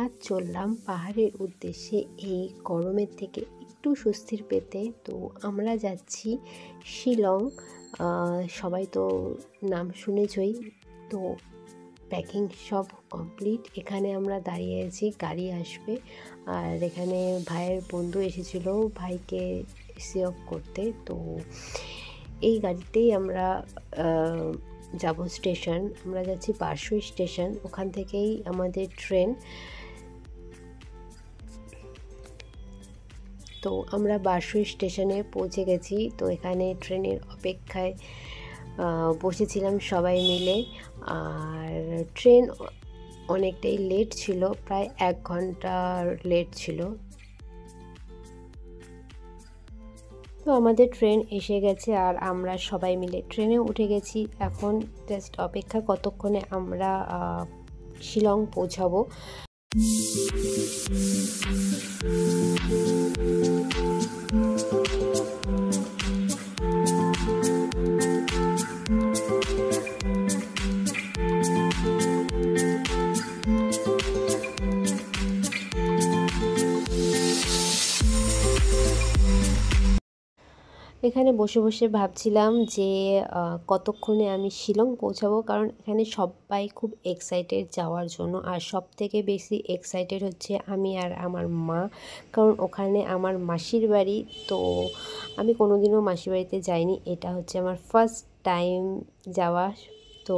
আজ চললাম পাহাড়ের উদ্দেশ্যে এই গরমের থেকে একটু স্বস্তির পেতে। তো আমরা যাচ্ছি শিলং। সবাই তো নাম শুনেছই। তো প্যাকিং সব কমপ্লিট। এখানে আমরা দাঁড়িয়ে আছি, গাড়ি আসবে। আর এখানে ভাইয়ের বন্ধু এসেছিল ভাইকে রিসিভ করতে। তো এই গাড়িতেই আমরা যাব স্টেশন। আমরা যাচ্ছি বারসই স্টেশন, ওখান থেকেই আমাদের ট্রেন। তো আমরা বারসই স্টেশনে পৌঁছে গেছি। তো এখানে ট্রেনের অপেক্ষায় বসেছিলাম সবাই মিলে। আর ট্রেন অনেকটাই লেট ছিল, প্রায় 1 ঘন্টার লেট ছিল। তো আমাদের ট্রেন এসে গেছে আর আমরা সবাই মিলে ট্রেনে উঠে গেছি। এখন জাস্ট অপেক্ষা কতক্ষণে আমরা শিলং পৌঁছাবো। এখানে বসে বসে ভাবছিলাম যে কতক্ষণে আমি শিলং পৌঁছাবো, কারণ এখানে সবাই খুব এক্সাইটেড যাওয়ার জন্য। আর সব থেকে বেশি এক্সাইটেড হচ্ছে আমি আর আমার মা, কারণ ওখানে আমার মাসির বাড়ি। তো আমি কোনোদিনও মাসির বাড়িতে যাইনি, এটা হচ্ছে আমার ফার্স্ট টাইম যাওয়া। তো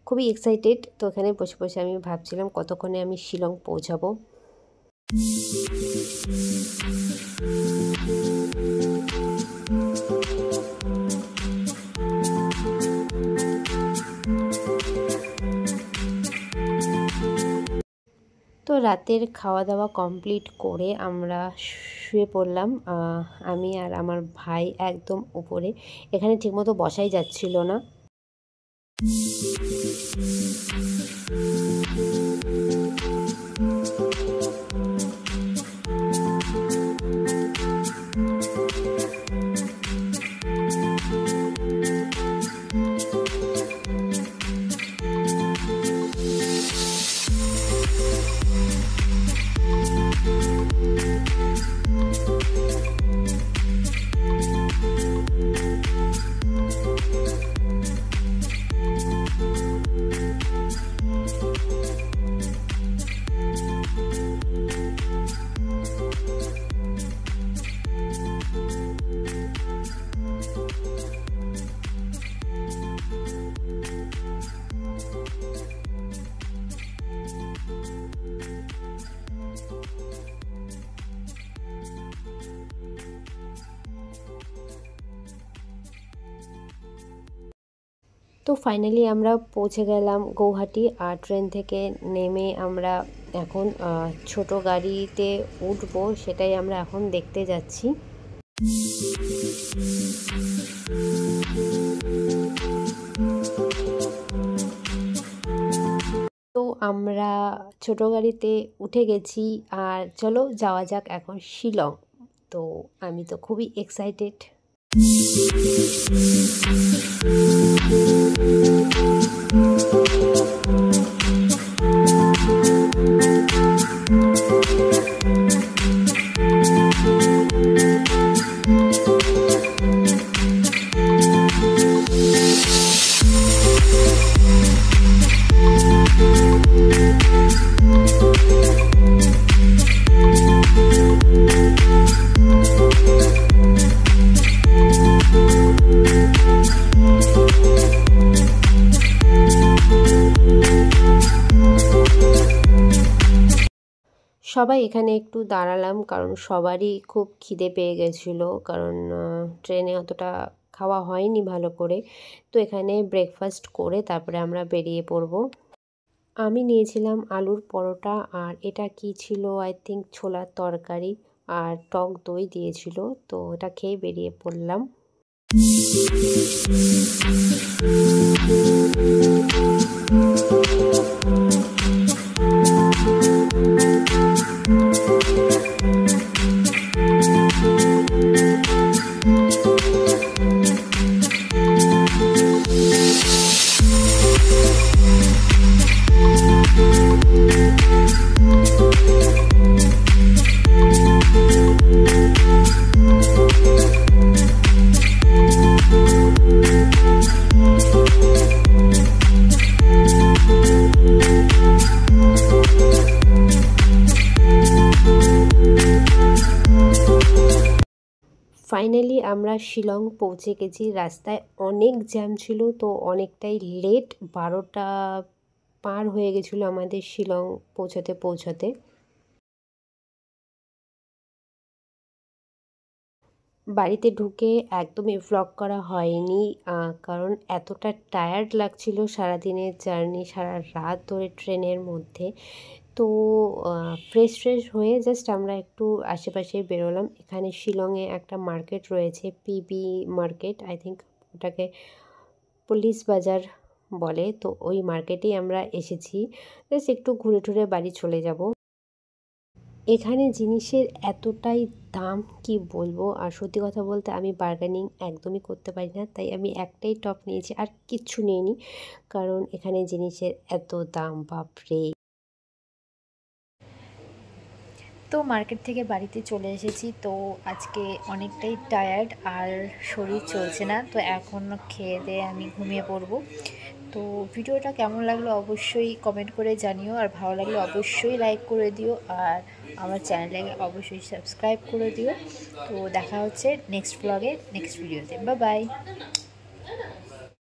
খুবই এক্সাইটেড। তো এখানে বসে বসে আমি ভাবছিলাম কতক্ষণে আমি শিলং পৌঁছাবো। তো রাতের খাওয়া দাওয়া কমপ্লিট করে আমরা শুয়ে পড়লাম। আমি আর আমার ভাই একদম উপরে। এখানে ঠিকমতো বসাই যাচ্ছিল না। তো ফাইনালি আমরা পৌঁছে গেলাম গৌহাটি। আর ট্রেন থেকে নেমে আমরা এখন ছোট গাড়িতে উঠবো, সেটাই আমরা এখন দেখতে যাচ্ছি। তো আমরা ছোট গাড়িতে উঠে গেছি আর চলো যাওয়া যাক এখন শিলং। তো আমি তো খুবই এক্সাইটেড। সবাই এখানে একটু দাঁড়ালাম, কারণ সবারই খুব খিদে পেয়ে গেছিলো, কারণ ট্রেনে অতটা খাওয়া হয়নি ভালো করে। তো এখানে ব্রেকফাস্ট করে তারপরে আমরা বেরিয়ে পড়ব। আমি নিয়েছিলাম আলুর পরোটা, আর এটা কি ছিল, আই থিঙ্ক ছোলার তরকারি, আর টক দই দিয়েছিল। তো এটা খেয়ে বেরিয়ে পড়লাম। ফাইনালি আমরা শিলং পৌঁছে গেছি। রাস্তায় অনেক জ্যাম ছিল, তো অনেকটাই লেট, 12টা পার হয়ে গেছিলো আমাদের শিলং পৌঁছাতে পৌঁছাতে। বাড়িতে ঢুকে একদমই ভ্লগ করা হয়নি, কারণ এতটা টায়ার্ড লাগছিল সারাদিনের জার্নি, সারা রাত ধরে ট্রেনের মধ্যে। তো ফ্রেশ ফ্রেশ হয়ে জাস্ট আমরা একটু আশেপাশে বেরোলাম। এখানে শিলংয়ে একটা মার্কেট রয়েছে, পিবি মার্কেট, আই থিঙ্ক ওটাকে পুলিশ বাজার বলে। তো ওই মার্কেটেই আমরা এসেছি, জাস্ট একটু ঘুরে টুরে বাড়ি চলে যাব। এখানে জিনিসের এতটাই দাম কি বলবো, আর সত্যি কথা বলতে আমি বার্গেনিং একদমই করতে পারি না, তাই আমি একটাই টপ নিয়েছি, আর কিচ্ছু নিইনি, কারণ এখানে জিনিসের এত দাম, বাপরে। তো মার্কেট থেকে বাড়িতে চলে এসেছি। তো আজকে অনেকটাই টায়ার্ড আর শরীর চলছে না, তো এখন খেয়ে দিয়ে আমি ঘুমিয়ে পড়ব। তো ভিডিওটা কেমন লাগলো অবশ্যই কমেন্ট করে জানিও, আর ভালো লাগলে অবশ্যই লাইক করে দিও, আর আমার চ্যানেলটাকে অবশ্যই সাবস্ক্রাইব করে দিও। তো দেখা হচ্ছে নেক্সট ব্লগে, নেক্সট ভিডিওতে। Bye bye.